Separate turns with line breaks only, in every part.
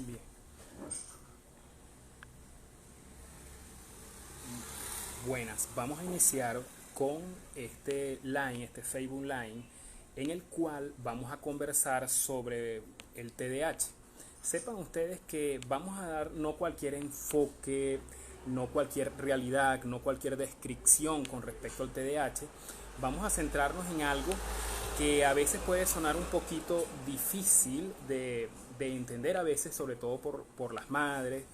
Bien. Buenas, vamos a iniciar con este Facebook Line, en el cual vamos a conversar sobre el TDAH. Sepan ustedes que vamos a dar no cualquier enfoque, no cualquier realidad, no cualquier descripción con respecto al TDAH. Vamos a centrarnos en algo que a veces puede sonar un poquito difícil de entender a veces, sobre todo por las madres.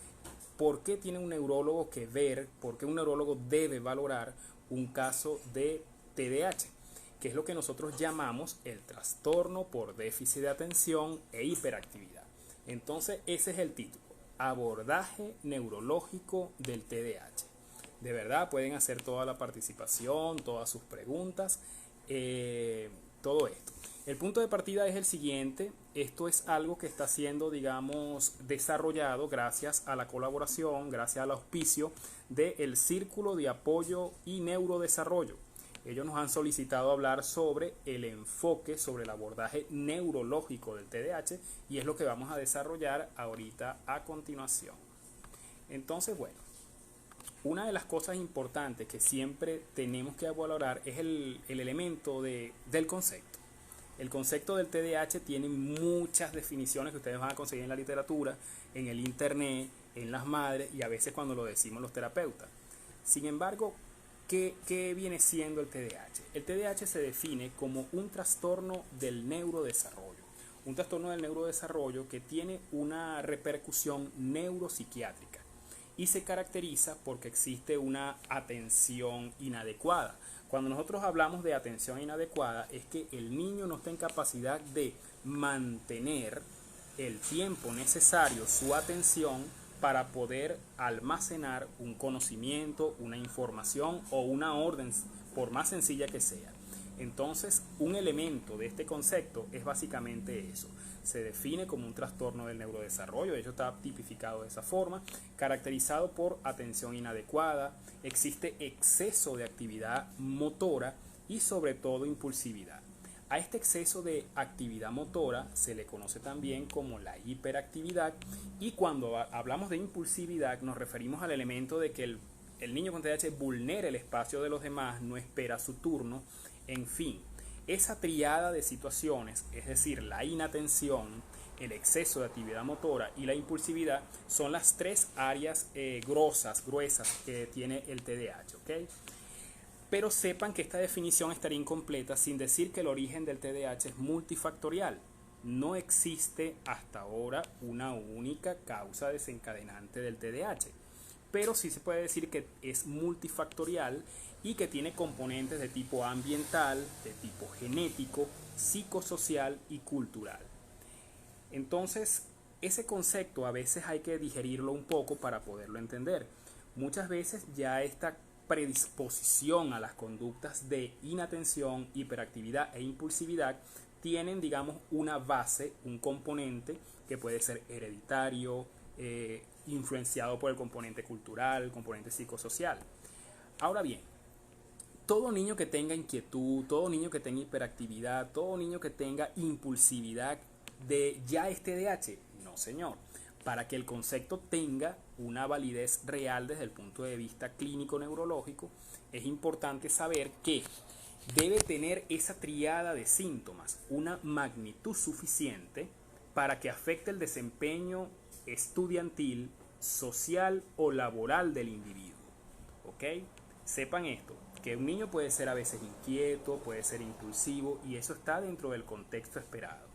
¿Por qué tiene un neurólogo que ver? ¿Por qué un neurólogo debe valorar un caso de TDAH? Que es lo que nosotros llamamos el trastorno por déficit de atención e hiperactividad. Entonces ese es el título: abordaje neurológico del TDAH. De verdad pueden hacer toda la participación, todas sus preguntas, todo esto. El punto de partida es el siguiente: esto es algo que está siendo, digamos, desarrollado gracias a la colaboración, gracias al auspicio del Círculo de Apoyo y Neurodesarrollo. Ellos nos han solicitado hablar sobre el enfoque, sobre el abordaje neurológico del TDAH, y es lo que vamos a desarrollar ahorita a continuación. Entonces, bueno, una de las cosas importantes que siempre tenemos que valorar es el elemento del concepto. El concepto del TDAH tiene muchas definiciones que ustedes van a conseguir en la literatura, en el internet, en las madres y a veces cuando lo decimos los terapeutas. Sin embargo, ¿qué viene siendo el TDAH? El TDAH se define como un trastorno del neurodesarrollo. Un trastorno del neurodesarrollo que tiene una repercusión neuropsiquiátrica y se caracteriza porque existe una atención inadecuada. Cuando nosotros hablamos de atención inadecuada es que el niño no está en capacidad de mantener el tiempo necesario, su atención, para poder almacenar un conocimiento, una información o una orden, por más sencilla que sea. Entonces, un elemento de este concepto es básicamente eso. Se define como un trastorno del neurodesarrollo, de hecho está tipificado de esa forma, caracterizado por atención inadecuada, existe exceso de actividad motora y sobre todo impulsividad. A este exceso de actividad motora se le conoce también como la hiperactividad, y cuando hablamos de impulsividad nos referimos al elemento de que el niño con TDAH vulnera el espacio de los demás, no espera su turno, en fin. Esa triada de situaciones, es decir, la inatención, el exceso de actividad motora y la impulsividad, son las tres áreas gruesas que tiene el TDAH, ¿ok? Pero sepan que esta definición estaría incompleta sin decir que el origen del TDAH es multifactorial. No existe hasta ahora una única causa desencadenante del TDAH, pero sí se puede decir que es multifactorial y que tiene componentes de tipo ambiental, de tipo genético, psicosocial y cultural. Entonces, ese concepto a veces hay que digerirlo un poco para poderlo entender. Muchas veces ya esta predisposición a las conductas de inatención, hiperactividad e impulsividad tienen, digamos, una base, un componente que puede ser hereditario, influenciado por el componente cultural, el componente psicosocial. Ahora bien, todo niño que tenga inquietud, todo niño que tenga hiperactividad, todo niño que tenga impulsividad de ya es TDAH, no señor. Para que el concepto tenga una validez real desde el punto de vista clínico neurológico, es importante saber que debe tener esa triada de síntomas, una magnitud suficiente para que afecte el desempeño estudiantil, social o laboral del individuo. ¿Ok? Sepan esto, que un niño puede ser a veces inquieto, puede ser impulsivo, y eso está dentro del contexto esperado.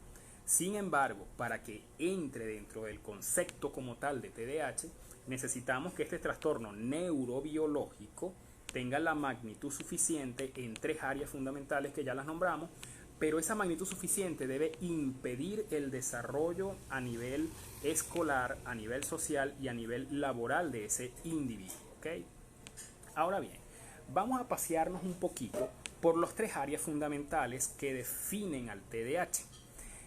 Sin embargo, para que entre dentro del concepto como tal de TDAH, necesitamos que este trastorno neurobiológico tenga la magnitud suficiente en tres áreas fundamentales que ya las nombramos, pero esa magnitud suficiente debe impedir el desarrollo a nivel escolar, a nivel social y a nivel laboral de ese individuo. ¿Okay? Ahora bien, vamos a pasearnos un poquito por las tres áreas fundamentales que definen al TDAH.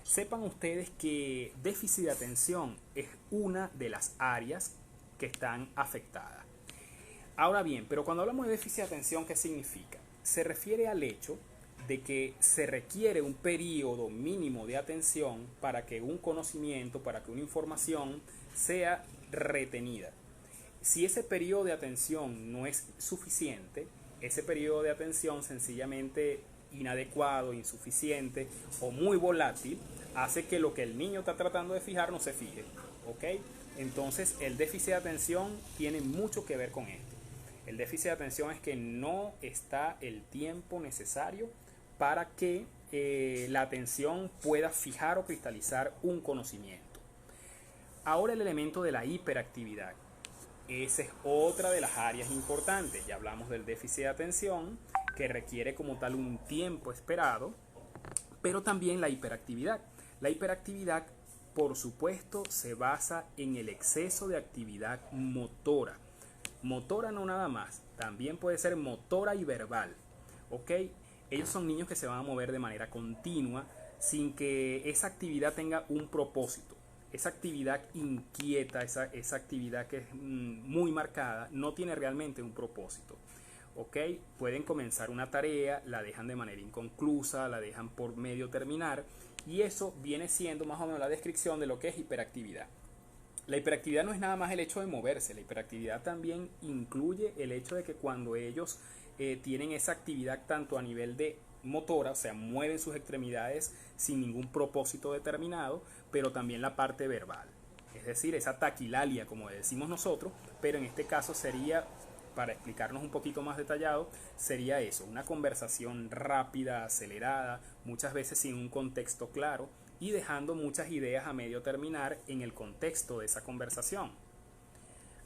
Sepan ustedes que déficit de atención es una de las áreas que están afectadas. Ahora bien, pero cuando hablamos de déficit de atención, ¿qué significa? Se refiere al hecho de que se requiere un periodo mínimo de atención para que un conocimiento, para que una información sea retenida. Si ese periodo de atención no es suficiente, ese periodo de atención sencillamente inadecuado, insuficiente o muy volátil, hace que lo que el niño está tratando de fijar no se fije. ¿Ok? Entonces el déficit de atención tiene mucho que ver con esto. El déficit de atención es que no está el tiempo necesario para que la atención pueda fijar o cristalizar un conocimiento. Ahora el elemento de la hiperactividad. Esa es otra de las áreas importantes. Ya hablamos del déficit de atención, que requiere como tal un tiempo esperado, pero también la hiperactividad. La hiperactividad, por supuesto, se basa en el exceso de actividad motora. Motora no nada más, también puede ser motora y verbal. ¿Ok? Ellos son niños que se van a mover de manera continua sin que esa actividad tenga un propósito. Esa actividad inquieta, esa actividad que es muy marcada, no tiene realmente un propósito. ¿Ok? Pueden comenzar una tarea, la dejan de manera inconclusa, la dejan por medio terminar, y eso viene siendo más o menos la descripción de lo que es hiperactividad. La hiperactividad no es nada más el hecho de moverse, la hiperactividad también incluye el hecho de que cuando ellos tienen esa actividad tanto a nivel de motora, o sea, mueven sus extremidades sin ningún propósito determinado, pero también la parte verbal, es decir, esa taquilalia como decimos nosotros, pero en este caso sería, para explicarnos un poquito más detallado, sería eso, una conversación rápida, acelerada, muchas veces sin un contexto claro y dejando muchas ideas a medio terminar en el contexto de esa conversación.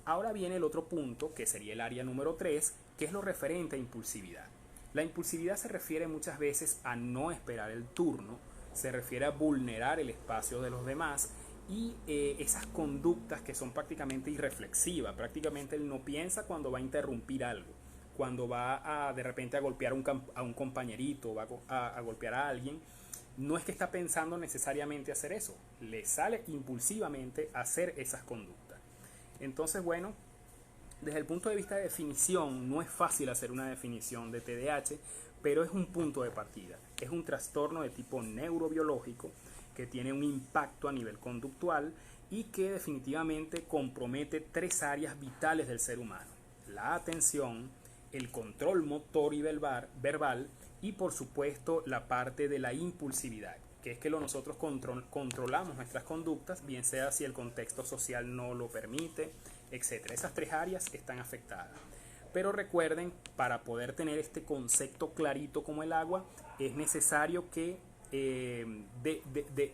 Ahora viene el otro punto, que sería el área número 3, que es lo referente a impulsividad. La impulsividad se refiere muchas veces a no esperar el turno, se refiere a vulnerar el espacio de los demás y esas conductas que son prácticamente irreflexivas. Prácticamente él no piensa cuando va a interrumpir algo, cuando va a de repente a golpear a un compañerito, va a golpear a alguien. No es que está pensando necesariamente hacer eso, le sale impulsivamente hacer esas conductas. Entonces, bueno, desde el punto de vista de definición, no es fácil hacer una definición de TDAH, pero es un punto de partida. Es un trastorno de tipo neurobiológico que tiene un impacto a nivel conductual y que definitivamente compromete 3 áreas vitales del ser humano: la atención, el control motor y verbal y por supuesto la parte de la impulsividad, que es que nosotros controlamos nuestras conductas, bien sea si el contexto social no lo permite, etc. Esas 3 áreas están afectadas. Pero recuerden, para poder tener este concepto clarito como el agua, es necesario que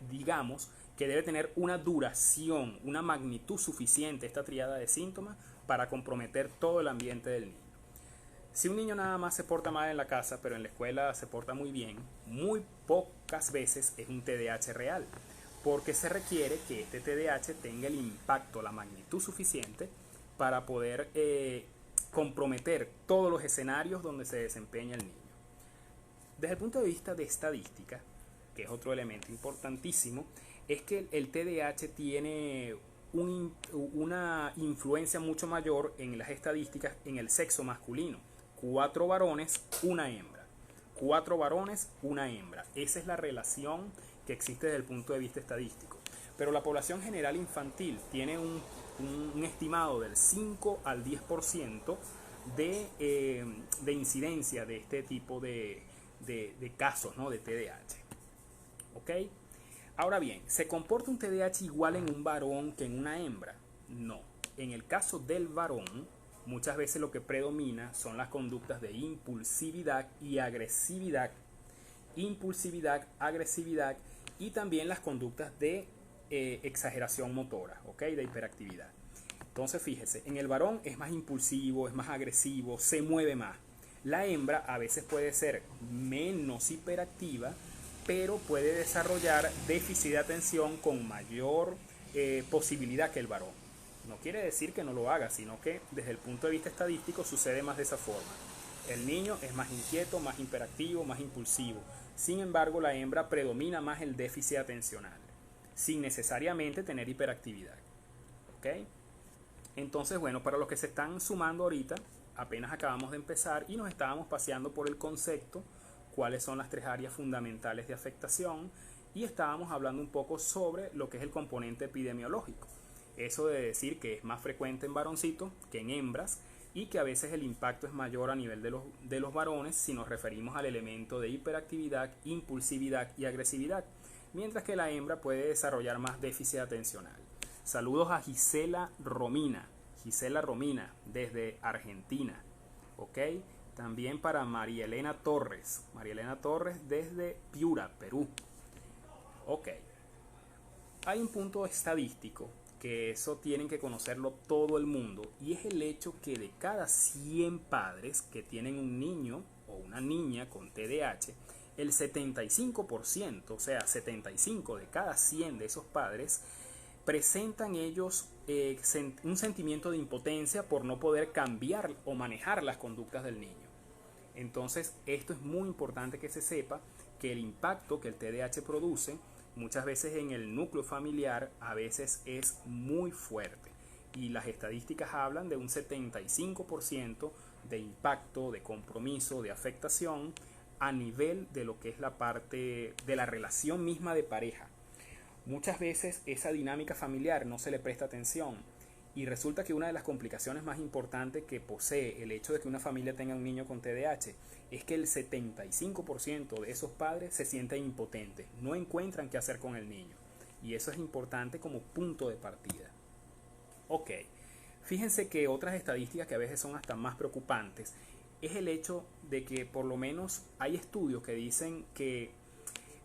digamos que debe tener una duración, una magnitud suficiente esta tríada de síntomas para comprometer todo el ambiente del niño. Si un niño nada más se porta mal en la casa, pero en la escuela se porta muy bien, muy pocas veces es un TDAH real, porque se requiere que este TDAH tenga el impacto, la magnitud suficiente para poder comprometer todos los escenarios donde se desempeña el niño. Desde el punto de vista de estadística, que es otro elemento importantísimo, es que el TDAH tiene una influencia mucho mayor en las estadísticas en el sexo masculino. 4 varones, 1 hembra. 4 varones, 1 hembra. Esa es la relación que existe desde el punto de vista estadístico. Pero la población general infantil tiene un estimado del 5 al 10% de incidencia de este tipo de casos, ¿no?, de TDAH. ¿Ok? Ahora bien, ¿se comporta un TDAH igual en un varón que en una hembra? No. En el caso del varón, muchas veces lo que predomina son las conductas de impulsividad y agresividad. Impulsividad, agresividad y también las conductas de exageración motora, ¿ok?, de hiperactividad. Entonces fíjese, en el varón es más impulsivo, es más agresivo, se mueve más. La hembra a veces puede ser menos hiperactiva, pero puede desarrollar déficit de atención con mayor posibilidad que el varón. No quiere decir que no lo haga, sino que desde el punto de vista estadístico sucede más de esa forma. El niño es más inquieto, más hiperactivo, más impulsivo. Sin embargo, la hembra predomina más el déficit atencional, sin necesariamente tener hiperactividad. ¿Ok? Entonces, bueno, para los que se están sumando ahorita, apenas acabamos de empezar y nos estábamos paseando por el concepto cuáles son las tres áreas fundamentales de afectación y estábamos hablando un poco sobre lo que es el componente epidemiológico. Eso de decir que es más frecuente en varoncitos que en hembras y que a veces el impacto es mayor a nivel de los varones si nos referimos al elemento de hiperactividad, impulsividad y agresividad, mientras que la hembra puede desarrollar más déficit atencional. Saludos a Gisela Romina desde Argentina, ¿ok? También para María Elena Torres desde Piura, Perú. Ok, hay un punto estadístico que eso tienen que conocerlo todo el mundo y es el hecho que de cada 100 padres que tienen un niño o una niña con TDAH, el 75%, o sea, 75 de cada 100 de esos padres presentan ellos un sentimiento de impotencia por no poder cambiar o manejar las conductas del niño. Entonces, esto es muy importante que se sepa que el impacto que el TDAH produce muchas veces en el núcleo familiar a veces es muy fuerte y las estadísticas hablan de un 75% de impacto, de compromiso, de afectación a nivel de lo que es la parte de la relación misma de pareja. Muchas veces esa dinámica familiar no se le presta atención y resulta que una de las complicaciones más importantes que posee el hecho de que una familia tenga un niño con TDAH es que el 75% de esos padres se sienten impotentes, no encuentran qué hacer con el niño. Y eso es importante como punto de partida. Ok, fíjense que otras estadísticas que a veces son hasta más preocupantes es el hecho de que por lo menos hay estudios que dicen que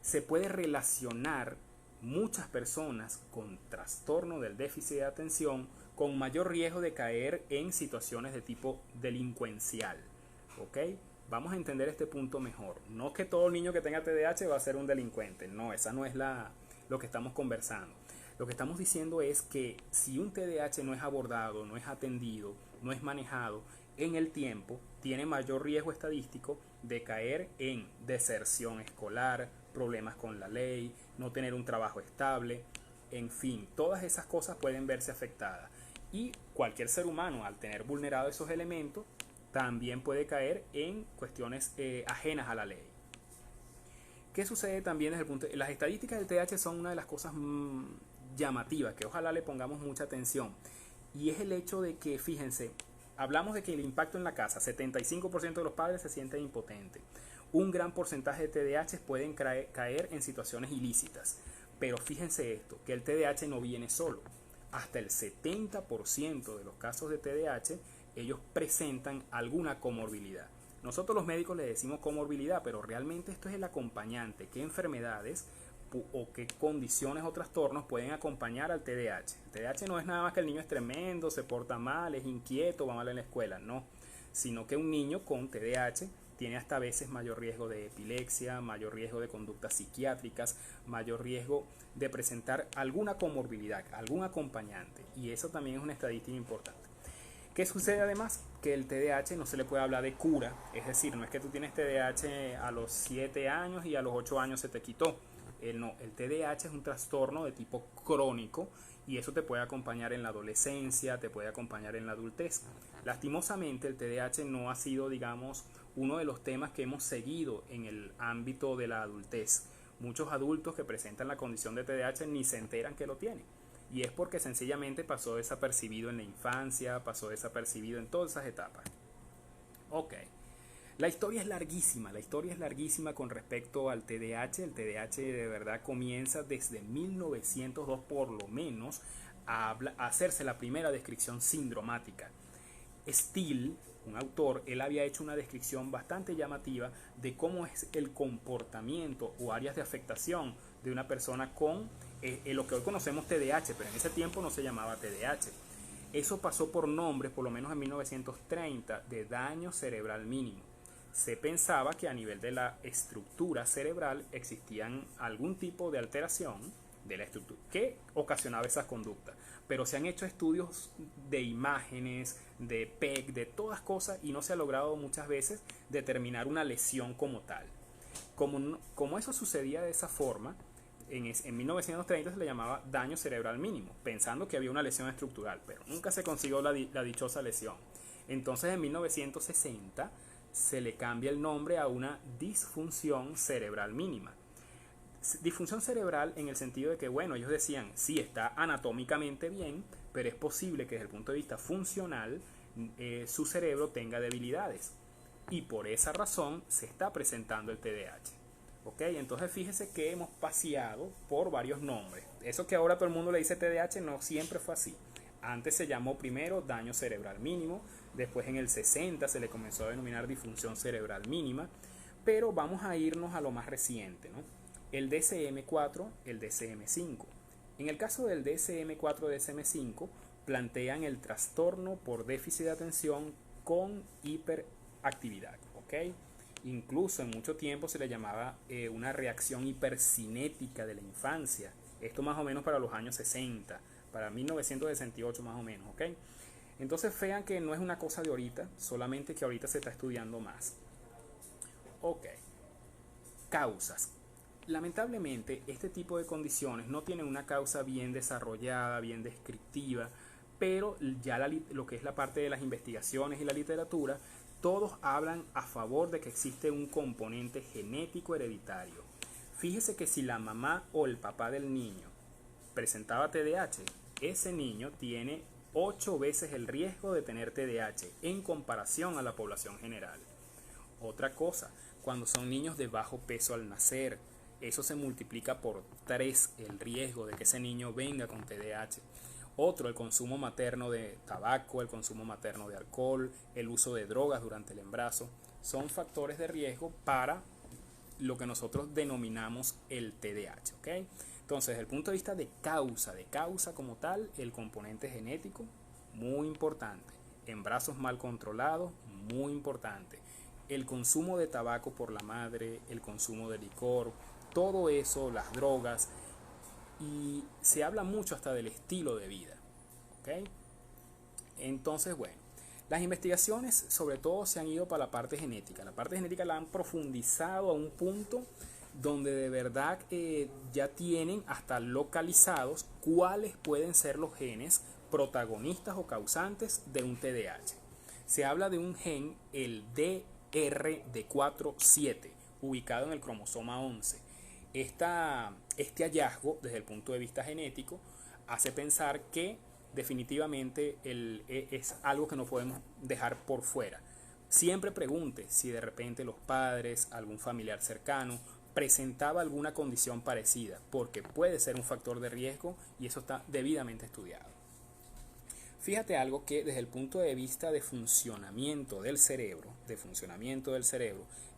se puede relacionar muchas personas con trastorno del déficit de atención con mayor riesgo de caer en situaciones de tipo delincuencial. ¿Ok? Vamos a entender este punto mejor. No que todo niño que tenga TDAH va a ser un delincuente. No, esa no es lo que estamos conversando. Lo que estamos diciendo es que si un TDAH no es abordado, no es atendido, no es manejado en el tiempo, tiene mayor riesgo estadístico de caer en deserción escolar, problemas con la ley, no tener un trabajo estable, en fin, todas esas cosas pueden verse afectadas. Y cualquier ser humano, al tener vulnerado esos elementos, también puede caer en cuestiones ajenas a la ley. ¿Qué sucede también desde el punto de... Las estadísticas del TDAH son una de las cosas llamativas, que ojalá le pongamos mucha atención. Y es el hecho de que, fíjense, hablamos de que el impacto en la casa, 75% de los padres se sienten impotentes. Un gran porcentaje de TDAH pueden caer en situaciones ilícitas. Pero fíjense esto, que el TDAH no viene solo. Hasta el 70% de los casos de TDAH, ellos presentan alguna comorbilidad. Nosotros los médicos le decimos comorbilidad, pero realmente esto es el acompañante. ¿Qué enfermedades o qué condiciones o trastornos pueden acompañar al TDAH? El TDAH no es nada más que el niño es tremendo, se porta mal, es inquieto, va mal en la escuela, no. Sino que un niño con TDAH tiene hasta a veces mayor riesgo de epilepsia, mayor riesgo de conductas psiquiátricas, mayor riesgo de presentar alguna comorbilidad, algún acompañante. Y eso también es una estadística importante. ¿Qué sucede además? Que el TDAH no se le puede hablar de cura, es decir, no es que tú tienes TDAH a los 7 años y a los 8 años se te quitó. No, el TDAH es un trastorno de tipo crónico y eso te puede acompañar en la adolescencia, te puede acompañar en la adultez. Lastimosamente el TDAH no ha sido, digamos, uno de los temas que hemos seguido en el ámbito de la adultez. Muchos adultos que presentan la condición de TDAH ni se enteran que lo tienen. Y es porque sencillamente pasó desapercibido en la infancia, pasó desapercibido en todas esas etapas. Ok, la historia es larguísima con respecto al TDAH. El TDAH de verdad comienza desde 1902 por lo menos a hacerse la primera descripción sindromática. Steele, un autor, él había hecho una descripción bastante llamativa de cómo es el comportamiento o áreas de afectación de una persona con lo que hoy conocemos TDAH, pero en ese tiempo no se llamaba TDAH. Eso pasó por nombres, por lo menos en 1930, de daño cerebral mínimo. Se pensaba que a nivel de la estructura cerebral existían algún tipo de alteración de la estructura que ocasionaba esas conductas. Pero se han hecho estudios de imágenes, de PEC, de todas cosas y no se ha logrado muchas veces determinar una lesión como tal. Como eso sucedía de esa forma, en 1930 se le llamaba daño cerebral mínimo, pensando que había una lesión estructural, pero nunca se consiguió la dichosa lesión. Entonces en 1960 se le cambia el nombre a una disfunción cerebral mínima. Disfunción cerebral en el sentido de que, bueno, ellos decían, sí, está anatómicamente bien, pero es posible que desde el punto de vista funcional su cerebro tenga debilidades. Y por esa razón se está presentando el TDAH. ¿Ok? Entonces fíjese que hemos paseado por varios nombres. Eso que ahora todo el mundo le dice TDAH no siempre fue así. Antes se llamó primero daño cerebral mínimo, después en el 60 se le comenzó a denominar disfunción cerebral mínima, pero vamos a irnos a lo más reciente, ¿no? El DSM-4, el DSM-5. En el caso del DSM-4 y DSM-5 plantean el trastorno por déficit de atención con hiperactividad, ¿ok? Incluso en mucho tiempo se le llamaba una reacción hipercinética de la infancia. Esto más o menos para los años 60, para 1968 más o menos, ¿ok? Entonces vean que no es una cosa de ahorita, solamente que ahorita se está estudiando más. Ok, causas. Lamentablemente este tipo de condiciones no tienen una causa bien desarrollada, bien descriptiva, pero ya lo que es la parte de las investigaciones y la literatura, todos hablan a favor de que existe un componente genético hereditario. Fíjese que si la mamá o el papá del niño presentaba TDAH, ese niño tiene 8 veces el riesgo de tener TDAH en comparación a la población general. Otra cosa, cuando son niños de bajo peso al nacer, eso se multiplica por 3 el riesgo de que ese niño venga con TDAH. Otro, el consumo materno de tabaco, el consumo materno de alcohol, el uso de drogas durante el embarazo, son factores de riesgo para lo que nosotros denominamos el TDAH, ¿ok? Entonces, desde el punto de vista de causa como tal, el componente genético, muy importante. Embarazos mal controlados, muy importante. El consumo de tabaco por la madre, el consumo de licor, todo eso, las drogas, y se habla mucho hasta del estilo de vida, ¿ok? Entonces, bueno, las investigaciones sobre todo se han ido para la parte genética. La parte genética la han profundizado a un punto donde de verdad ya tienen hasta localizados cuáles pueden ser los genes protagonistas o causantes de un TDAH. Se habla de un gen, el DRD47, ubicado en el cromosoma 11. Este hallazgo, desde el punto de vista genético, hace pensar que definitivamente es algo que no podemos dejar por fuera. Siempre pregunte si de repente los padres, algún familiar cercano, presentaba alguna condición parecida, porque puede ser un factor de riesgo y eso está debidamente estudiado. Fíjate algo que desde el punto de vista de funcionamiento del cerebro,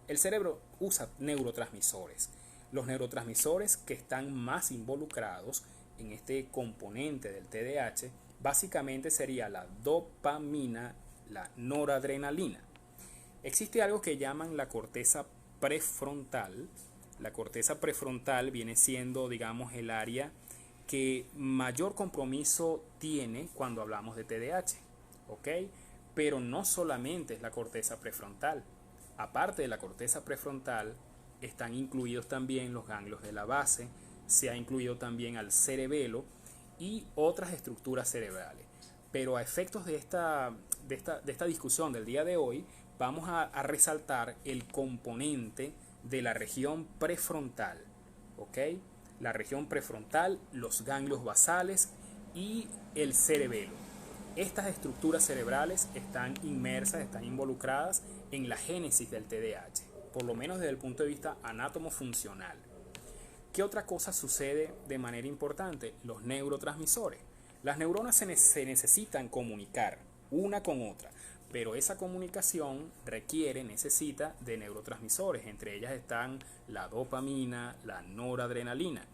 el cerebro usa neurotransmisores. Los neurotransmisores que están más involucrados en este componente del TDAH básicamente sería la dopamina, la noradrenalina. Existe algo que llaman la corteza prefrontal. La corteza prefrontal viene siendo, digamos, el área que mayor compromiso tiene cuando hablamos de TDAH, ¿ok? Pero no solamente es la corteza prefrontal. Aparte de la corteza prefrontal, están incluidos también los ganglios de la base, se ha incluido también al cerebelo y otras estructuras cerebrales. Pero a efectos de esta discusión del día de hoy, vamos a resaltar el componente de la región prefrontal, ¿ok? La región prefrontal, los ganglios basales y el cerebelo. Estas estructuras cerebrales están inmersas, están involucradas en la génesis del TDAH, por lo menos desde el punto de vista anátomo-funcional. ¿Qué otra cosa sucede de manera importante? Los neurotransmisores. Las neuronas se necesitan comunicar una con otra, pero esa comunicación necesita de neurotransmisores. Entre ellas están la dopamina, la noradrenalina.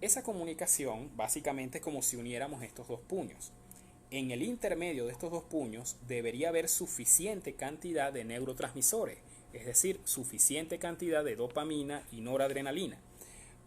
Esa comunicación básicamente es como si uniéramos estos dos puños. En el intermedio de estos dos puños debería haber suficiente cantidad de neurotransmisores, es decir, suficiente cantidad de dopamina y noradrenalina.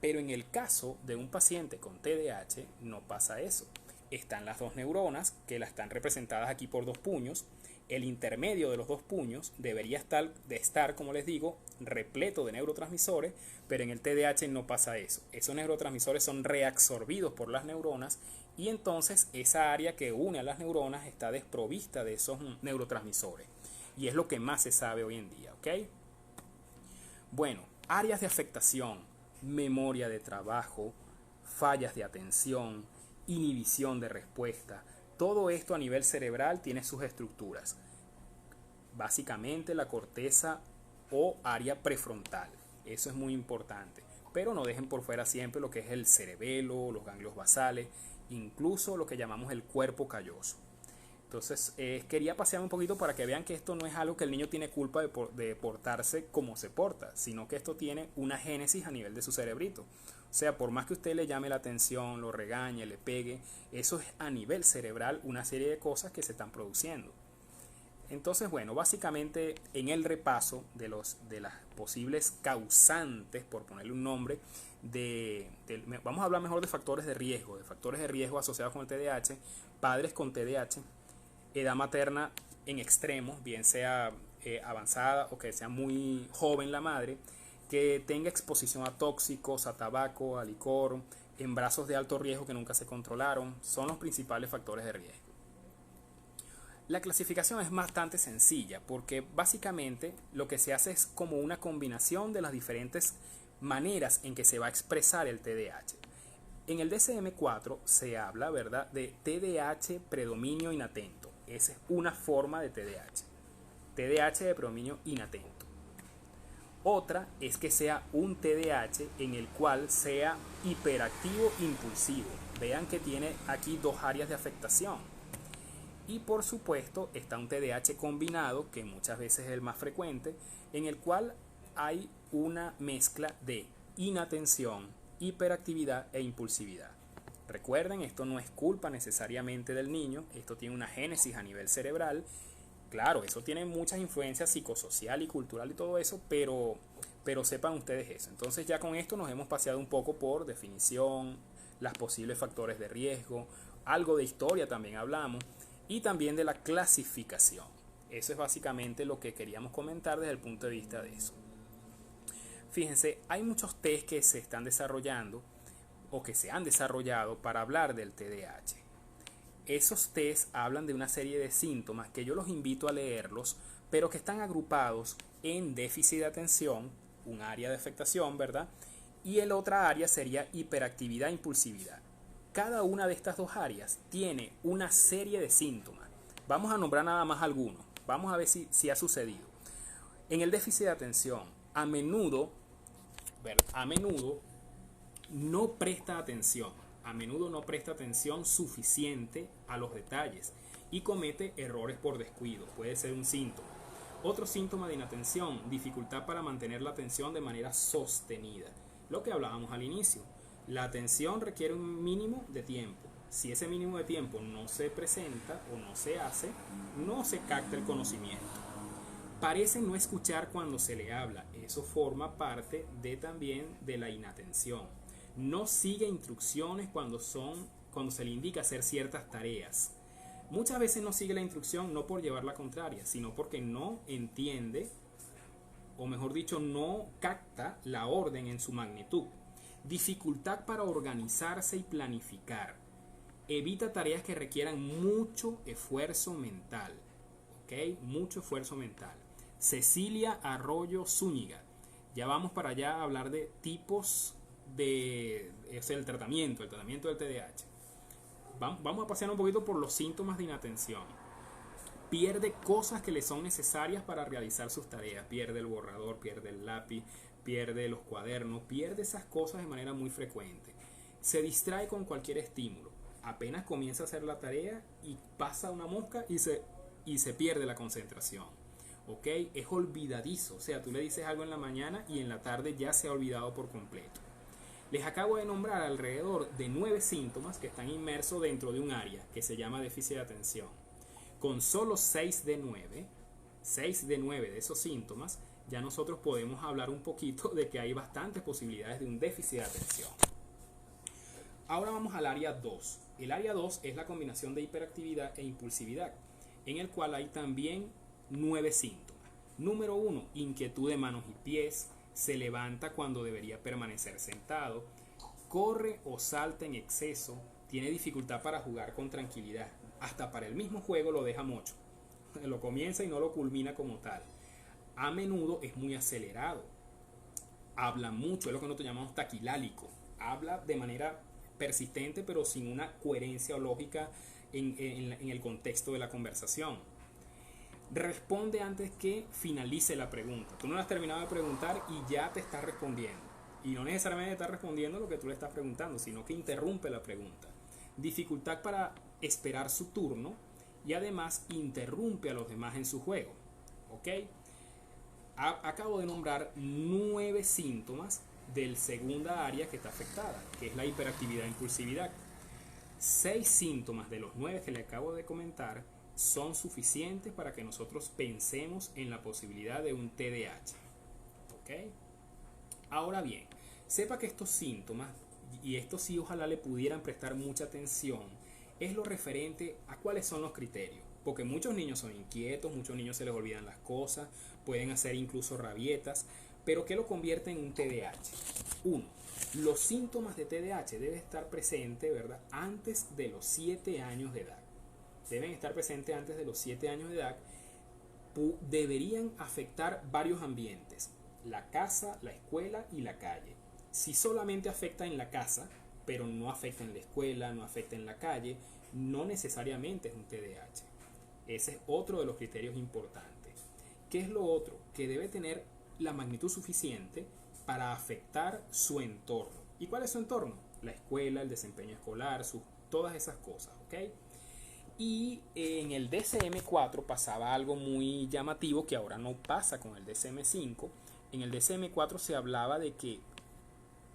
Pero en el caso de un paciente con TDAH no pasa eso. Están las dos neuronas que están representadas aquí por dos puños. El intermedio de los dos puños debería estar, como les digo, repleto de neurotransmisores, pero en el TDAH no pasa eso. Esos neurotransmisores son reabsorbidos por las neuronas y entonces esa área que une a las neuronas está desprovista de esos neurotransmisores. y es lo que más se sabe hoy en día, ¿ok? Bueno, áreas de afectación: memoria de trabajo, fallas de atención, inhibición de respuesta. Todo esto a nivel cerebral tiene sus estructuras. Básicamente la corteza o área prefrontal. Eso es muy importante. Pero no dejen por fuera siempre lo que es el cerebelo, los ganglios basales, incluso lo que llamamos el cuerpo calloso. Entonces quería pasear un poquito para que vean que esto no es algo que el niño tiene culpa de portarse como se porta, sino que esto tiene una génesis a nivel de su cerebrito. O sea, por más que usted le llame la atención, lo regañe, le pegue, eso es a nivel cerebral una serie de cosas que se están produciendo. Entonces, bueno, básicamente en el repaso de las posibles causantes, por ponerle un nombre, vamos a hablar mejor de factores de riesgo asociados con el TDAH, padres con TDAH, edad materna en extremos, bien sea avanzada o que sea muy joven la madre, que tenga exposición a tóxicos, a tabaco, a licor, embarazos de alto riesgo que nunca se controlaron, son los principales factores de riesgo. La clasificación es bastante sencilla porque básicamente lo que se hace es como una combinación de las diferentes maneras en que se va a expresar el TDAH. En el DSM-4 se habla, ¿verdad?, de TDAH predominio inatento. Esa es una forma de TDAH. TDAH de predominio inatento. Otra es que sea un TDAH en el cual sea hiperactivo impulsivo. Vean que tiene aquí dos áreas de afectación. Y por supuesto está un TDAH combinado, que muchas veces es el más frecuente, en el cual hay una mezcla de inatención, hiperactividad e impulsividad. Recuerden, esto no es culpa necesariamente del niño, esto tiene una génesis a nivel cerebral. Claro, eso tiene muchas influencias psicosocial y cultural y todo eso, pero sepan ustedes eso. Entonces ya con esto nos hemos paseado un poco por definición, los posibles factores de riesgo, algo de historia también hablamos, y también de la clasificación. Eso es básicamente lo que queríamos comentar desde el punto de vista de eso. Fíjense, hay muchos test que se están desarrollando o que se han desarrollado para hablar del TDAH. Esos test hablan de una serie de síntomas que yo los invito a leerlos, pero que están agrupados en déficit de atención, un área de afectación, ¿verdad? Y el otra área sería hiperactividad e impulsividad. Cada una de estas dos áreas tiene una serie de síntomas. Vamos a nombrar nada más algunos. Vamos a ver si ha sucedido. En el déficit de atención, a menudo no presta atención. A menudo no presta atención suficiente a los detalles y comete errores por descuido. Puede ser un síntoma. Otro síntoma de inatención, dificultad para mantener la atención de manera sostenida. Lo que hablábamos al inicio. La atención requiere un mínimo de tiempo. Si ese mínimo de tiempo no se presenta o no se hace, no se capta el conocimiento. Parece no escuchar cuando se le habla. Eso forma parte también de la inatención. No sigue instrucciones cuando se le indica hacer ciertas tareas. Muchas veces no sigue la instrucción no por llevar la contraria, sino porque no entiende, o mejor dicho, no capta la orden en su magnitud. Dificultad para organizarse y planificar. Evita tareas que requieran mucho esfuerzo mental. ¿Ok? Mucho esfuerzo mental. Cecilia Arroyo Zúñiga. Ya vamos para allá a hablar de tipos el tratamiento del TDAH. Vamos a pasear un poquito por los síntomas de inatención. Pierde cosas que le son necesarias para realizar sus tareas. Pierde el borrador, pierde el lápiz, pierde los cuadernos, pierde esas cosas de manera muy frecuente. Se distrae con cualquier estímulo. Apenas comienza a hacer la tarea y pasa una mosca y se pierde la concentración. ¿Ok? Es olvidadizo. O sea, tú le dices algo en la mañana y en la tarde ya se ha olvidado por completo. Les acabo de nombrar alrededor de 9 síntomas que están inmersos dentro de un área que se llama déficit de atención. Con solo 6 de 9 de esos síntomas, ya nosotros podemos hablar un poquito de que hay bastantes posibilidades de un déficit de atención. Ahora vamos al área 2. El área 2 es la combinación de hiperactividad e impulsividad, en el cual hay también 9 síntomas. Número 1, inquietud de manos y pies. Se levanta cuando debería permanecer sentado, corre o salta en exceso, tiene dificultad para jugar con tranquilidad, hasta para el mismo juego lo deja mocho. lo comienza y no lo culmina como tal. A menudo es muy acelerado, habla mucho, es lo que nosotros llamamos taquilálico, habla de manera persistente pero sin una coherencia o lógica en el contexto de la conversación. Responde antes que finalice la pregunta. Tú no la has terminado de preguntar y ya te está respondiendo. Y no necesariamente está respondiendo lo que tú le estás preguntando, sino que interrumpe la pregunta. Dificultad para esperar su turno y además interrumpe a los demás en su juego. ¿Ok? Acabo de nombrar 9 síntomas del segunda área que está afectada, que es la hiperactividad e impulsividad. 6 síntomas de los 9 que le acabo de comentar son suficientes para que nosotros pensemos en la posibilidad de un TDAH. ¿Ok? Ahora bien, sepa que estos síntomas, y esto sí ojalá le pudieran prestar mucha atención, es lo referente a cuáles son los criterios. Porque muchos niños son inquietos, muchos niños se les olvidan las cosas, pueden hacer incluso rabietas, pero ¿qué lo convierte en un TDAH? 1. Los síntomas de TDAH deben estar presentes, ¿verdad?, antes de los 7 años de edad. Deben estar presentes antes de los 7 años de edad. Deberían afectar varios ambientes: la casa, la escuela y la calle. Si solamente afecta en la casa, pero no afecta en la escuela, no afecta en la calle, no necesariamente es un TDAH. Ese es otro de los criterios importantes. ¿Qué es lo otro? Que debe tener la magnitud suficiente para afectar su entorno. ¿Y cuál es su entorno? La escuela, el desempeño escolar, todas esas cosas, ¿ok? Y en el DSM-4 pasaba algo muy llamativo que ahora no pasa con el DSM-5. En el DSM-4 se hablaba de que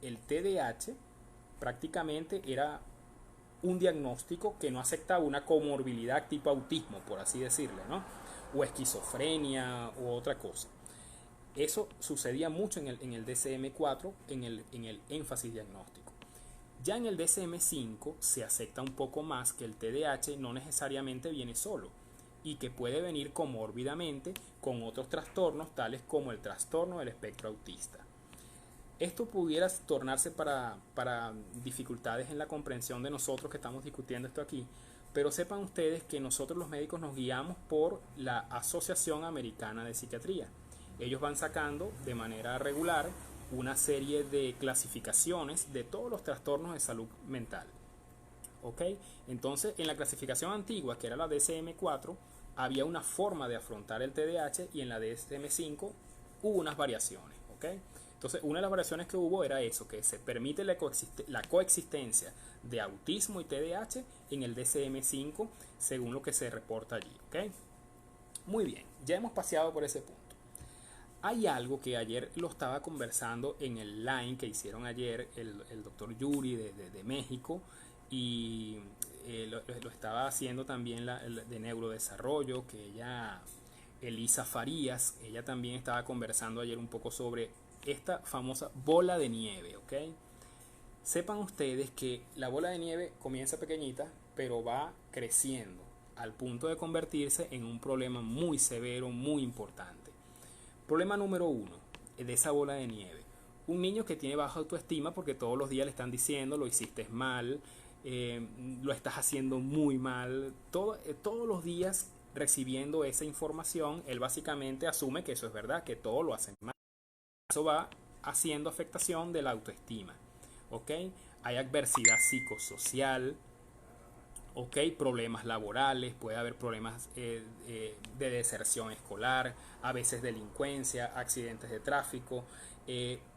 el TDAH prácticamente era un diagnóstico que no aceptaba una comorbilidad tipo autismo, por así decirle, ¿no? O esquizofrenia u otra cosa. Eso sucedía mucho en el DSM-4, en el énfasis diagnóstico. Ya en el DSM-5 se acepta un poco más que el TDAH no necesariamente viene solo y que puede venir comórbidamente con otros trastornos tales como el trastorno del espectro autista. Esto pudiera tornarse para dificultades en la comprensión de nosotros que estamos discutiendo esto aquí, pero sepan ustedes que nosotros los médicos nos guiamos por la Asociación Americana de Psiquiatría. Ellos van sacando de manera regular una serie de clasificaciones de todos los trastornos de salud mental. ¿Ok? Entonces, en la clasificación antigua, que era la DSM-4, había una forma de afrontar el TDAH y en la DSM-5 hubo unas variaciones. ¿Ok? Entonces, una de las variaciones que hubo era eso, que se permite la coexistencia de autismo y TDAH en el DSM-5 según lo que se reporta allí. ¿Ok? Muy bien, ya hemos paseado por ese punto. Hay algo que ayer lo estaba conversando en el line que hicieron ayer el doctor Yuri de México y lo estaba haciendo también de neurodesarrollo, que Elisa Farías, ella también estaba conversando ayer un poco sobre esta famosa bola de nieve, ¿ok? Sepan ustedes que la bola de nieve comienza pequeñita, pero va creciendo al punto de convertirse en un problema muy severo, muy importante. Problema número 1 de esa bola de nieve: un niño que tiene baja autoestima porque todos los días le están diciendo lo hiciste mal, lo estás haciendo muy mal, todos los días recibiendo esa información, él básicamente asume que eso es verdad, que todo lo hacen mal. Eso va haciendo afectación de la autoestima, ¿ok? Hay adversidad psicosocial, ¿ok? Problemas laborales, puede haber problemas de deserción escolar, a veces delincuencia, accidentes de tráfico,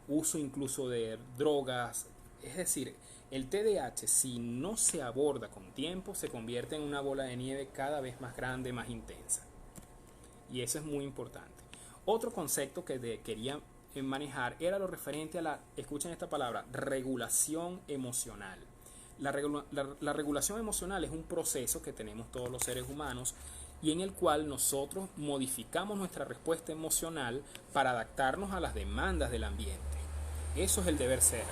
uso incluso de drogas. Es decir, el TDAH, si no se aborda con tiempo, se convierte en una bola de nieve cada vez más grande, más intensa. Y eso es muy importante. Otro concepto que quería manejar era lo referente a escuchen esta palabra, regulación emocional. La regulación emocional es un proceso que tenemos todos los seres humanos y en el cual nosotros modificamos nuestra respuesta emocional para adaptarnos a las demandas del ambiente. Eso es el deber ser.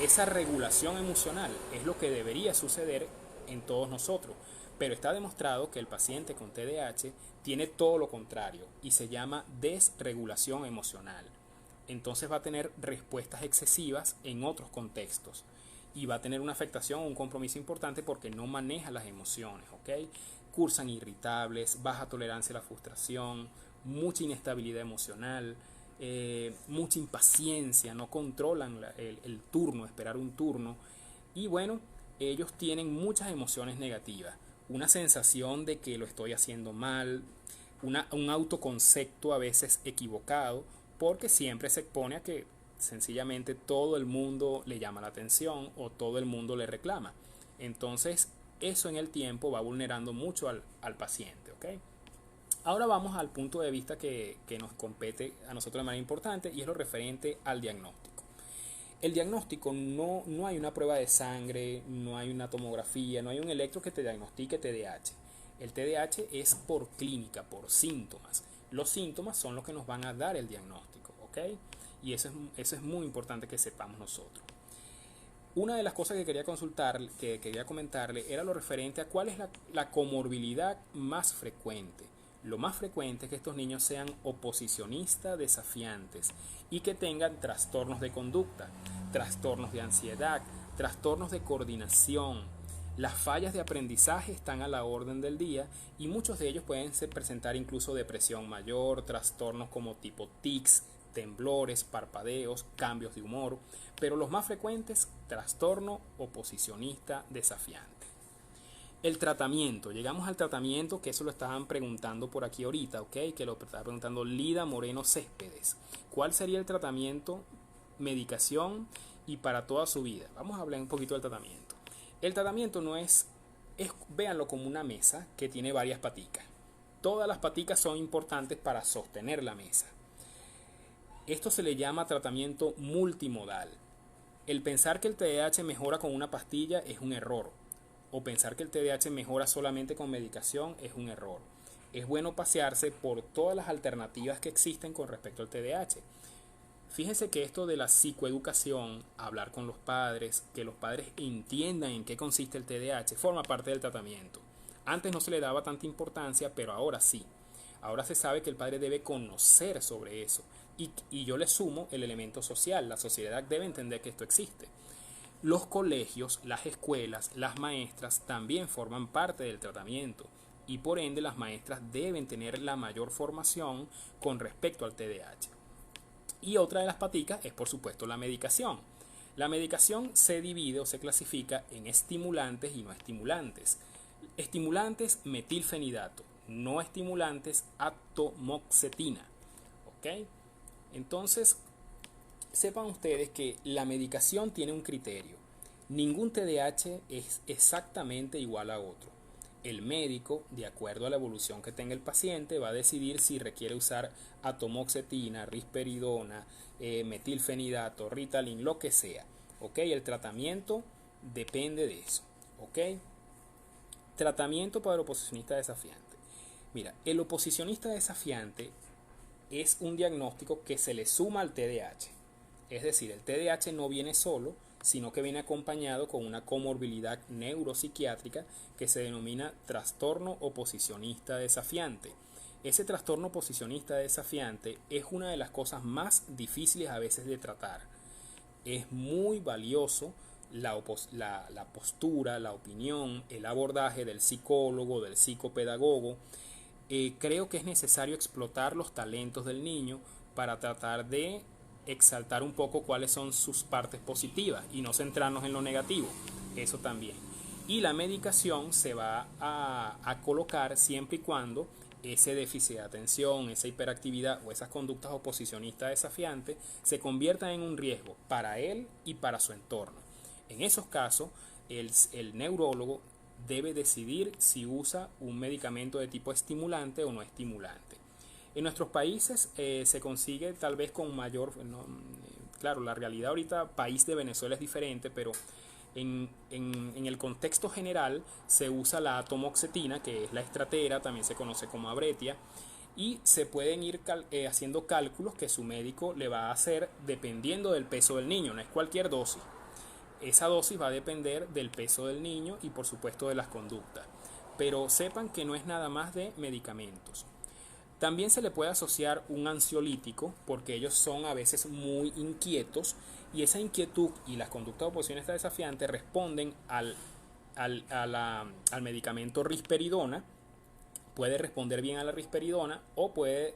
Esa regulación emocional es lo que debería suceder en todos nosotros, pero está demostrado que el paciente con TDAH tiene todo lo contrario y se llama desregulación emocional. Entonces va a tener respuestas excesivas en otros contextos y va a tener una afectación o un compromiso importante porque no maneja las emociones, ¿ok? cursan irritables, baja tolerancia a la frustración, mucha inestabilidad emocional, mucha impaciencia, no controlan el turno, esperar un turno. Y bueno, ellos tienen muchas emociones negativas, una sensación de que lo estoy haciendo mal, un autoconcepto a veces equivocado, porque siempre se expone a que sencillamente todo el mundo le llama la atención o todo el mundo le reclama. Entonces eso en el tiempo va vulnerando mucho al paciente, ¿ok? Ahora vamos al punto de vista que nos compete a nosotros de manera importante, y es lo referente al diagnóstico. El diagnóstico no hay una prueba de sangre, no hay una tomografía, no hay un electro que te diagnostique TDAH. El TDAH es por clínica, por síntomas. Los síntomas son los que nos van a dar el diagnóstico, ¿ok? Y eso es muy importante que sepamos nosotros. Una de las cosas que quería comentarle, era lo referente a cuál es la comorbilidad más frecuente. Lo más frecuente es que estos niños sean oposicionistas desafiantes y que tengan trastornos de conducta, trastornos de ansiedad, trastornos de coordinación. Las fallas de aprendizaje están a la orden del día y muchos de ellos pueden presentar incluso depresión mayor, trastornos como tipo tics, temblores, parpadeos, cambios de humor, pero los más frecuentes, trastorno oposicionista desafiante. El tratamiento, llegamos al tratamiento, que eso lo estaban preguntando por aquí ahorita, ¿ok? Que lo estaba preguntando Lida Moreno Céspedes. ¿Cuál sería el tratamiento, medicación y para toda su vida? Vamos a hablar un poquito del tratamiento. El tratamiento no véanlo como una mesa que tiene varias paticas. Todas las paticas son importantes para sostener la mesa. Esto se le llama tratamiento multimodal. El pensar que el TDAH mejora con una pastilla es un error. O pensar que el TDAH mejora solamente con medicación es un error. Es bueno pasearse por todas las alternativas que existen con respecto al TDAH. Fíjense que esto de la psicoeducación, hablar con los padres, que los padres entiendan en qué consiste el TDAH, forma parte del tratamiento. Antes no se le daba tanta importancia, pero ahora sí. Ahora se sabe que el padre debe conocer sobre eso. Y yo le sumo el elemento social. La sociedad debe entender que esto existe. Los colegios, las escuelas, las maestras también forman parte del tratamiento y por ende las maestras deben tener la mayor formación con respecto al TDAH. Y otra de las paticas es por supuesto la medicación. La medicación se divide o se clasifica en estimulantes y no estimulantes. Estimulantes, metilfenidato, no estimulantes, atomoxetina. ¿Ok? Entonces, sepan ustedes que la medicación tiene un criterio. Ningún TDAH es exactamente igual a otro. El médico, de acuerdo a la evolución que tenga el paciente, va a decidir si requiere usar atomoxetina, risperidona, metilfenidato, Ritalin, lo que sea. ¿Ok? El tratamiento depende de eso. ¿Ok? Tratamiento para el oposicionista desafiante. Mira, el oposicionista desafiante es un diagnóstico que se le suma al TDAH. Es decir, el TDAH no viene solo, sino que viene acompañado con una comorbilidad neuropsiquiátrica que se denomina trastorno oposicionista desafiante. Ese trastorno oposicionista desafiante es una de las cosas más difíciles a veces de tratar. Es muy valioso la postura, la opinión, el abordaje del psicólogo, del psicopedagogo. Creo que es necesario explotar los talentos del niño para tratar de exaltar un poco cuáles son sus partes positivas y no centrarnos en lo negativo. Eso también. Y la medicación se va a colocar siempre y cuando ese déficit de atención, esa hiperactividad o esas conductas oposicionistas desafiantes se conviertan en un riesgo para él y para su entorno. En esos casos, el neurólogo debe decidir si usa un medicamento de tipo estimulante o no estimulante. En nuestros países se consigue tal vez con mayor... claro, la realidad ahorita, país de Venezuela es diferente, pero en el contexto general se usa la atomoxetina, que es la estratera, también se conoce como abretia, y se pueden ir haciendo cálculos que su médico le va a hacer dependiendo del peso del niño, no es cualquier dosis. Esa dosis va a depender del peso del niño y por supuesto de las conductas. Pero sepan que no es nada más de medicamentos. También se le puede asociar un ansiolítico porque ellos son a veces muy inquietos y esa inquietud y las conductas de oposición desafiante responden al medicamento risperidona, puede responder bien a la risperidona o puede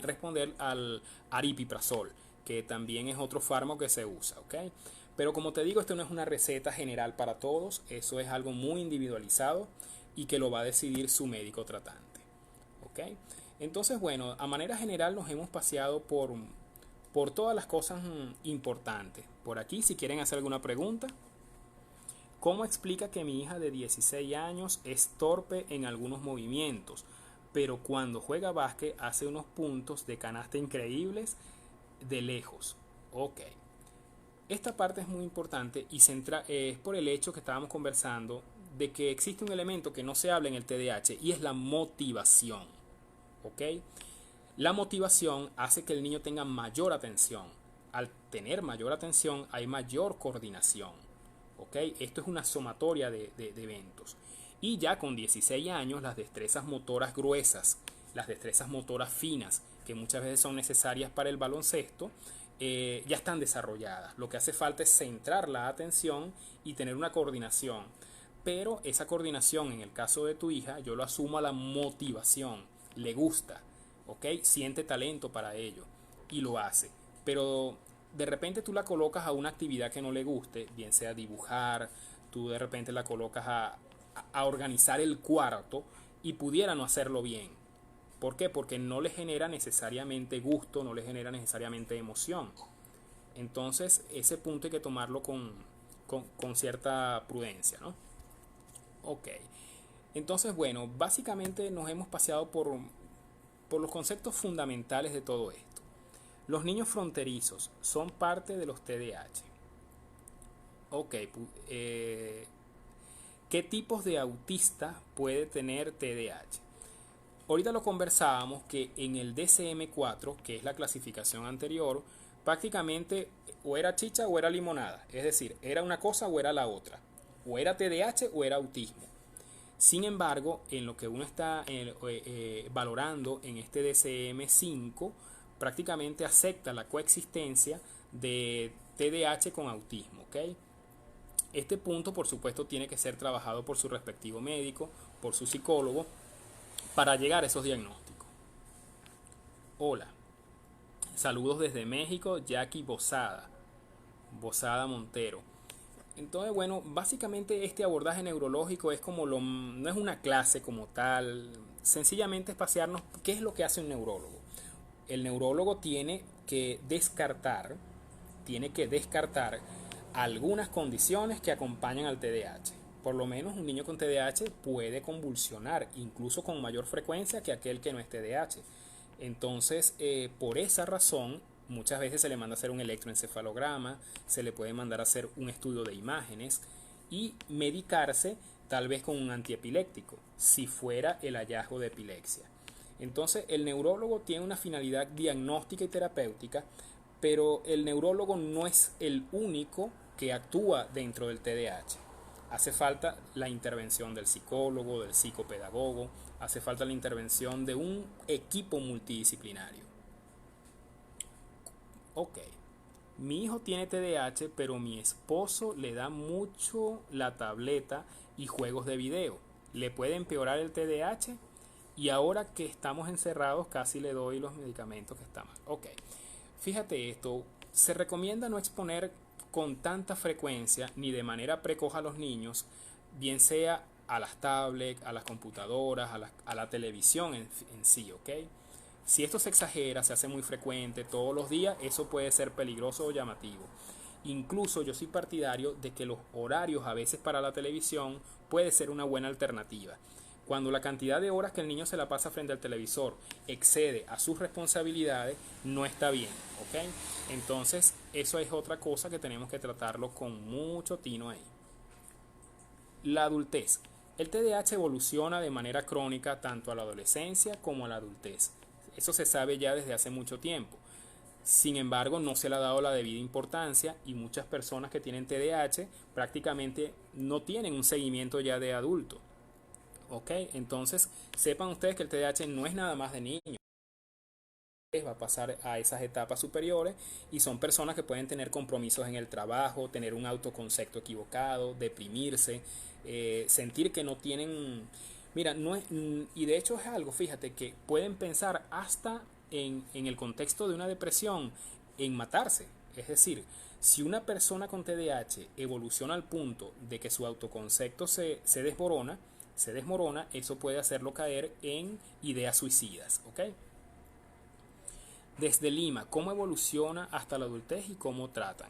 responder al aripiprazol, que también es otro fármaco que se usa, ¿ok? Pero como te digo, esto no es una receta general para todos, eso es algo muy individualizado y que lo va a decidir su médico tratante, ¿ok? Entonces, bueno, a manera general nos hemos paseado por todas las cosas importantes. Por aquí, si quieren hacer alguna pregunta. ¿Cómo explica que mi hija de 16 años es torpe en algunos movimientos, pero cuando juega básquet hace unos puntos de canasta increíbles de lejos? Ok. Esta parte es muy importante y es por el hecho que estábamos conversando de que existe un elemento que no se habla en el TDAH y es la motivación. ¿Ok? La motivación hace que el niño tenga mayor atención. Al tener mayor atención hay mayor coordinación. ¿Ok? Esto es una sumatoria de eventos. Y ya con 16 años las destrezas motoras gruesas, las destrezas motoras finas, que muchas veces son necesarias para el baloncesto, ya están desarrolladas. Lo que hace falta es centrar la atención y tener una coordinación. Pero esa coordinación, en el caso de tu hija, yo lo asumo a la motivación. Le gusta, ¿ok? Siente talento para ello y lo hace. Pero de repente tú la colocas a una actividad que no le guste, bien sea dibujar, tú de repente la colocas a organizar el cuarto y pudiera no hacerlo bien. ¿Por qué? Porque no le genera necesariamente gusto, no le genera necesariamente emoción. Entonces, ese punto hay que tomarlo con cierta prudencia, ¿no? Ok. Entonces, bueno, básicamente nos hemos paseado por los conceptos fundamentales de todo esto. Los niños fronterizos son parte de los TDAH. Ok, ¿qué tipos de autista puede tener TDAH? Ahorita lo conversábamos que en el DSM-4, que es la clasificación anterior, prácticamente o era chicha o era limonada. Es decir, era una cosa o era la otra. O era TDAH o era autismo. Sin embargo, en lo que uno está valorando en este DSM-5, prácticamente acepta la coexistencia de TDAH con autismo, ¿ok? Este punto, por supuesto, tiene que ser trabajado por su respectivo médico, por su psicólogo, para llegar a esos diagnósticos. Hola, saludos desde México, Jackie Bozada Montero. Entonces, bueno, básicamente este abordaje neurológico es como no es una clase como tal, sencillamente es pasearnos qué es lo que hace un neurólogo. El neurólogo tiene que descartar algunas condiciones que acompañan al TDAH. Por lo menos un niño con TDAH puede convulsionar, incluso con mayor frecuencia que aquel que no es TDAH. Entonces, por esa razón, muchas veces se le manda a hacer un electroencefalograma, se le puede mandar a hacer un estudio de imágenes y medicarse tal vez con un antiepiléptico, si fuera el hallazgo de epilepsia. Entonces, el neurólogo tiene una finalidad diagnóstica y terapéutica, pero el neurólogo no es el único que actúa dentro del TDAH. Hace falta la intervención del psicólogo, del psicopedagogo, hace falta la intervención de un equipo multidisciplinario. Ok, mi hijo tiene TDAH, pero mi esposo le da mucho la tableta y juegos de video. ¿Le puede empeorar el TDAH? Y ahora que estamos encerrados, casi le doy los medicamentos que están mal. Ok, fíjate esto, se recomienda no exponer con tanta frecuencia ni de manera precoz a los niños, bien sea a las tablets, a las computadoras, a la televisión en sí, ¿ok? Si esto se exagera, se hace muy frecuente todos los días, eso puede ser peligroso o llamativo. Incluso yo soy partidario de que los horarios a veces para la televisión puede ser una buena alternativa. Cuando la cantidad de horas que el niño se la pasa frente al televisor excede a sus responsabilidades, no está bien, ¿ok? Entonces, eso es otra cosa que tenemos que tratarlo con mucho tino ahí. La adultez. El TDAH evoluciona de manera crónica tanto a la adolescencia como a la adultez. Eso se sabe ya desde hace mucho tiempo. Sin embargo, no se le ha dado la debida importancia y muchas personas que tienen TDAH prácticamente no tienen un seguimiento ya de adulto. ¿Ok? Entonces, sepan ustedes que el TDAH no es nada más de niños. Va a pasar a esas etapas superiores y son personas que pueden tener compromisos en el trabajo, tener un autoconcepto equivocado, deprimirse, sentir que no tienen Mira, no es, y de hecho es algo, fíjate, que pueden pensar hasta en el contexto de una depresión, en matarse. Es decir, si una persona con TDAH evoluciona al punto de que su autoconcepto se desmorona, eso puede hacerlo caer en ideas suicidas, ¿ok? Desde Lima, ¿cómo evoluciona hasta la adultez y cómo tratan?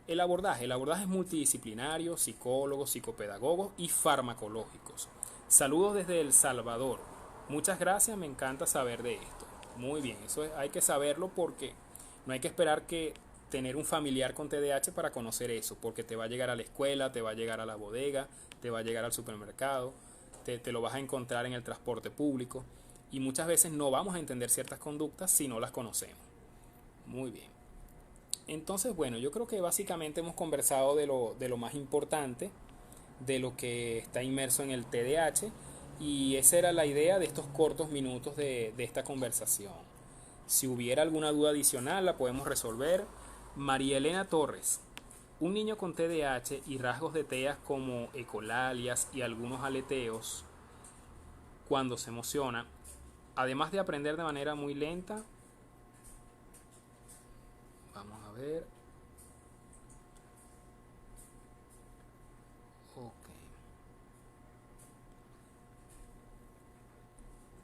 El abordaje es multidisciplinario, psicólogos, psicopedagogos y farmacológicos. Saludos desde El Salvador. Muchas gracias, me encanta saber de esto. Muy bien, hay que saberlo porque no hay que esperar que tener un familiar con TDAH para conocer eso, porque te va a llegar a la escuela, te va a llegar a la bodega, te va a llegar al supermercado, te lo vas a encontrar en el transporte público y muchas veces no vamos a entender ciertas conductas si no las conocemos. Muy bien. Entonces, bueno, yo creo que básicamente hemos conversado de lo más importante, de lo que está inmerso en el TDAH, y esa era la idea de estos cortos minutos de esta conversación. Si hubiera alguna duda adicional la podemos resolver. María Elena Torres. Un niño con TDAH y rasgos de TEA como ecolalias y algunos aleteos cuando se emociona, además de aprender de manera muy lenta, vamos a ver. Ok.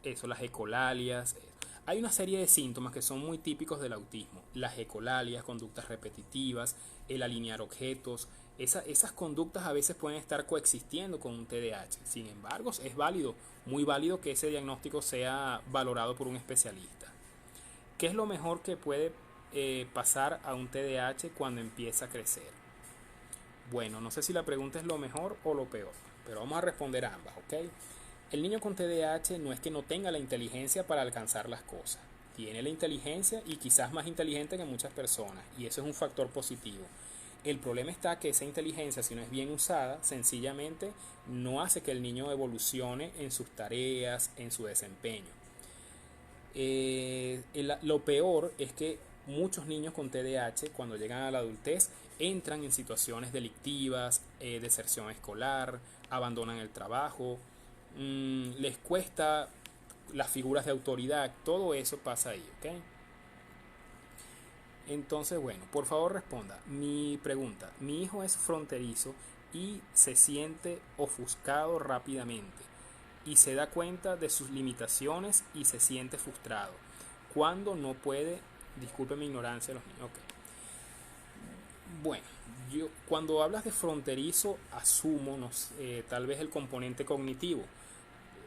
Eso, las ecolalias. Hay una serie de síntomas que son muy típicos del autismo. Las ecolalias, conductas repetitivas, el alinear objetos. Esas conductas a veces pueden estar coexistiendo con un TDAH. Sin embargo, es válido, muy válido que ese diagnóstico sea valorado por un especialista. ¿Qué es lo mejor que puede pasar a un TDAH cuando empieza a crecer? Bueno, no sé si la pregunta es lo mejor o lo peor, pero vamos a responder ambas, ¿ok? El niño con TDAH no es que no tenga la inteligencia para alcanzar las cosas. Tiene la inteligencia y quizás más inteligente que muchas personas, y eso es un factor positivo. El problema está que esa inteligencia, si no es bien usada, sencillamente no hace que el niño evolucione en sus tareas, en su desempeño. Lo peor es que muchos niños con TDAH, cuando llegan a la adultez, entran en situaciones delictivas, deserción escolar, abandonan el trabajo, les cuesta las figuras de autoridad, todo eso pasa ahí, ¿ok? Entonces, bueno, por favor responda. Mi pregunta, mi hijo es fronterizo y se siente ofuscado rápidamente y se da cuenta de sus limitaciones y se siente frustrado. Cuando no puede, disculpe mi ignorancia, los niños, ok. Bueno, yo cuando hablas de fronterizo asumo tal vez el componente cognitivo.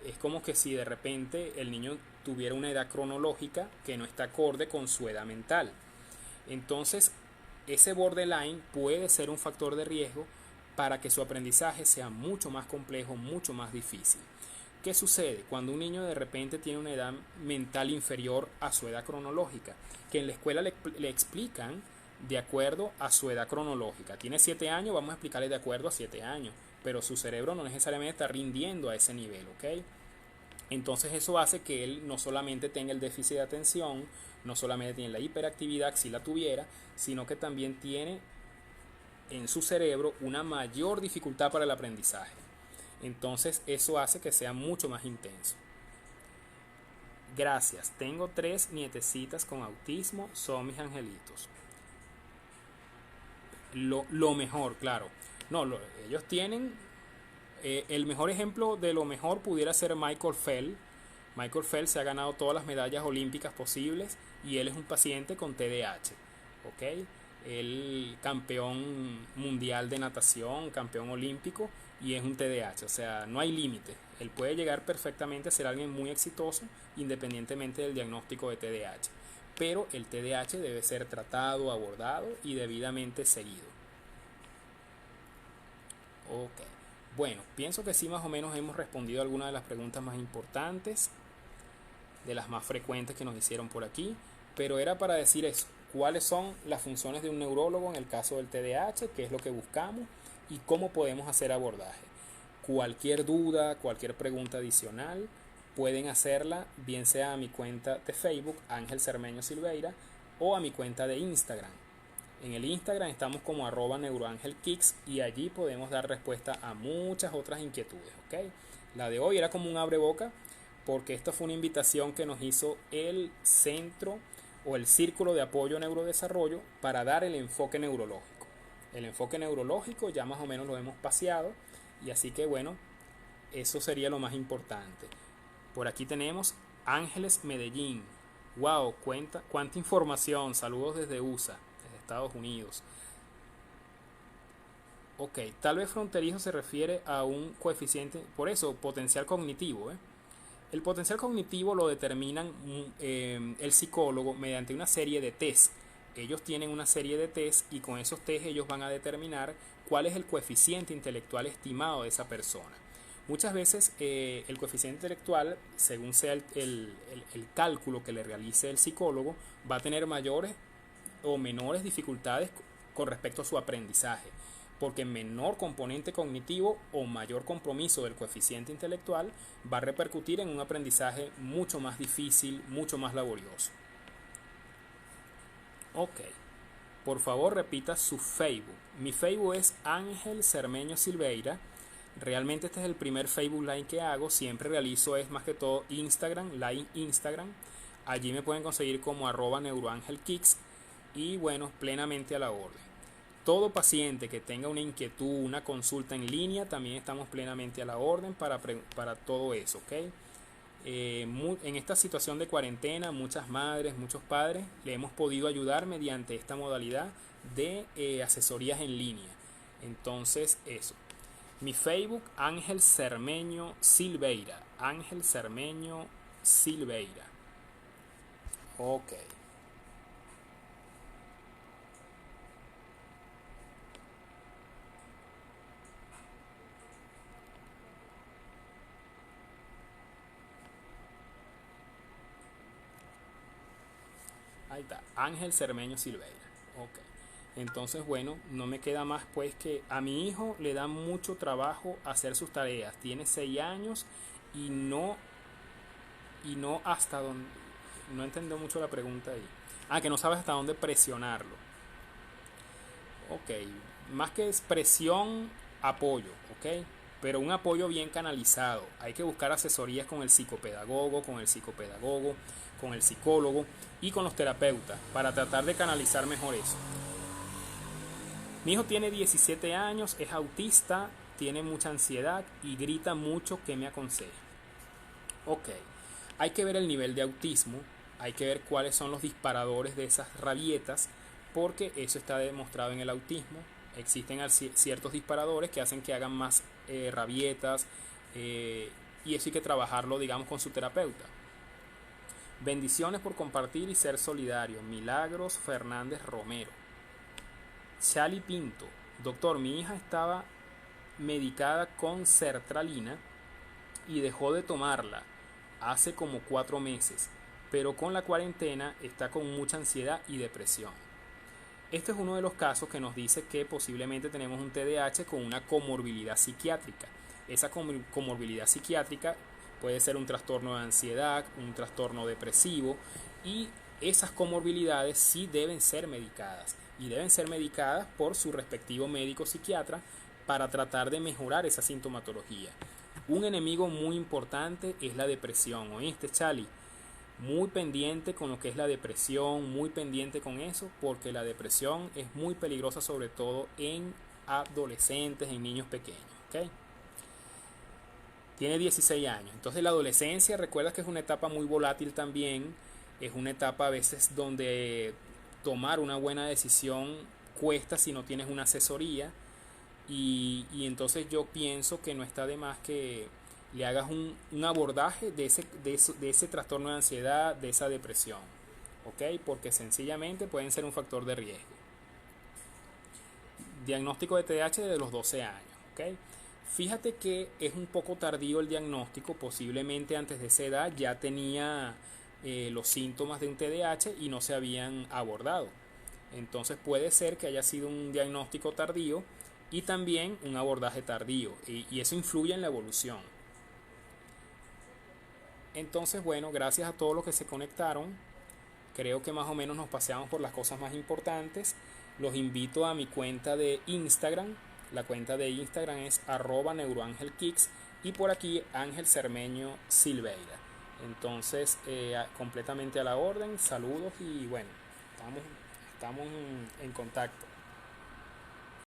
Es como que si de repente el niño tuviera una edad cronológica que no está acorde con su edad mental. Entonces, ese borderline puede ser un factor de riesgo para que su aprendizaje sea mucho más complejo, mucho más difícil. ¿Qué sucede cuando un niño de repente tiene una edad mental inferior a su edad cronológica? Que en la escuela le explican de acuerdo a su edad cronológica. Tiene 7 años, vamos a explicarle de acuerdo a 7 años, pero su cerebro no necesariamente está rindiendo a ese nivel, ¿ok? Entonces eso hace que él no solamente tenga el déficit de atención, no solamente tiene la hiperactividad si la tuviera, sino que también tiene en su cerebro una mayor dificultad para el aprendizaje. Entonces eso hace que sea mucho más intenso. Gracias, tengo 3 nietecitas con autismo, son mis angelitos. Lo mejor, claro. No, ellos tienen el mejor ejemplo de lo mejor pudiera ser Michael Phelps. Michael Phelps se ha ganado todas las medallas olímpicas posibles y él es un paciente con TDAH. ¿Ok? Él campeón mundial de natación, campeón olímpico y es un TDAH. O sea, no hay límite. Él puede llegar perfectamente a ser alguien muy exitoso independientemente del diagnóstico de TDAH. Pero el TDAH debe ser tratado, abordado y debidamente seguido. Ok. Bueno, pienso que sí más o menos hemos respondido algunas de las preguntas más importantes, de las más frecuentes que nos hicieron por aquí, pero era para decir eso, cuáles son las funciones de un neurólogo en el caso del TDAH, qué es lo que buscamos y cómo podemos hacer abordaje. Cualquier duda, cualquier pregunta adicional, pueden hacerla bien sea a mi cuenta de Facebook, Ángel Cermeño Silveira, o a mi cuenta de Instagram. En el Instagram estamos como @neuroangelkicks y allí podemos dar respuesta a muchas otras inquietudes, ¿ok? La de hoy era como un abreboca porque esta fue una invitación que nos hizo el centro o el círculo de apoyo neurodesarrollo para dar el enfoque neurológico. El enfoque neurológico ya más o menos lo hemos paseado y así que bueno, eso sería lo más importante. Por aquí tenemos Ángeles Medellín. Wow, cuánta información. Saludos desde USA, desde Estados Unidos. Ok, tal vez fronterizo se refiere a un coeficiente, por eso, potencial cognitivo. El potencial cognitivo lo determinan el psicólogo mediante una serie de test. Ellos tienen una serie de test y con esos test ellos van a determinar cuál es el coeficiente intelectual estimado de esa persona. Muchas veces el coeficiente intelectual, según sea el cálculo que le realice el psicólogo, va a tener mayores o menores dificultades con respecto a su aprendizaje, porque menor componente cognitivo o mayor compromiso del coeficiente intelectual va a repercutir en un aprendizaje mucho más difícil, mucho más laborioso. Ok, por favor repita su Facebook. Mi Facebook es Ángel Cermeño Silveira. Realmente este es el primer Facebook Live que hago. Siempre realizo es más que todo Instagram, Live Instagram. Allí me pueden conseguir como @neuroangelkicks y bueno, plenamente a la orden. Todo paciente que tenga una inquietud, una consulta en línea, también estamos plenamente a la orden para todo eso, ¿ok? En esta situación de cuarentena, muchas madres, muchos padres le hemos podido ayudar mediante esta modalidad de asesorías en línea. Entonces, eso. Mi Facebook, Ángel Cermeño Silveira. Ángel Cermeño Silveira. Ok. Ahí está, Ángel Cermeño Silveira. Ok. Entonces, bueno, no me queda más pues que a mi hijo le da mucho trabajo hacer sus tareas. Tiene 6 años y no hasta dónde. No entiendo mucho la pregunta ahí. Ah, que no sabes hasta dónde presionarlo. Ok. Más que presión, apoyo. Ok. Pero un apoyo bien canalizado. Hay que buscar asesorías con el psicopedagogo, con el psicólogo y con los terapeutas para tratar de canalizar mejor eso. Mi hijo tiene 17 años, es autista, tiene mucha ansiedad y grita mucho. ¿Qué me aconseja? Ok, hay que ver el nivel de autismo, hay que ver cuáles son los disparadores de esas rabietas, porque eso está demostrado en el autismo. Existen ciertos disparadores que hacen que hagan más rabietas y eso hay que trabajarlo, digamos, con su terapeuta. Bendiciones por compartir y ser solidario. Milagros Fernández Romero. Chali Pinto. Doctor, mi hija estaba medicada con sertralina y dejó de tomarla hace como 4 meses, pero con la cuarentena está con mucha ansiedad y depresión. Este es uno de los casos que nos dice que posiblemente tenemos un TDAH con una comorbilidad psiquiátrica. Esa comorbilidad psiquiátrica puede ser un trastorno de ansiedad, un trastorno depresivo, y esas comorbilidades sí deben ser medicadas y deben ser medicadas por su respectivo médico psiquiatra para tratar de mejorar esa sintomatología. Un enemigo muy importante es la depresión, ¿oíste, Chali? Muy pendiente con lo que es la depresión, muy pendiente con eso, porque la depresión es muy peligrosa, sobre todo en adolescentes, en niños pequeños, ¿ok? Tiene 16 años, entonces la adolescencia, recuerda que es una etapa muy volátil también, es una etapa a veces donde tomar una buena decisión cuesta si no tienes una asesoría, y entonces yo pienso que no está de más que le hagas un abordaje de ese trastorno de ansiedad, de esa depresión, ¿ok? Porque sencillamente pueden ser un factor de riesgo. Diagnóstico de TDAH desde los 12 años, ¿ok? Fíjate que es un poco tardío el diagnóstico, posiblemente antes de esa edad ya tenía los síntomas de un TDAH y no se habían abordado. Entonces puede ser que haya sido un diagnóstico tardío y también un abordaje tardío, y eso influye en la evolución. Entonces, bueno, gracias a todos los que se conectaron. Creo que más o menos nos paseamos por las cosas más importantes. Los invito a mi cuenta de Instagram. La cuenta de Instagram es @neuroangelkicks Y por aquí Ángel Cermeño Silveira. Entonces, completamente a la orden, saludos y bueno, estamos en contacto.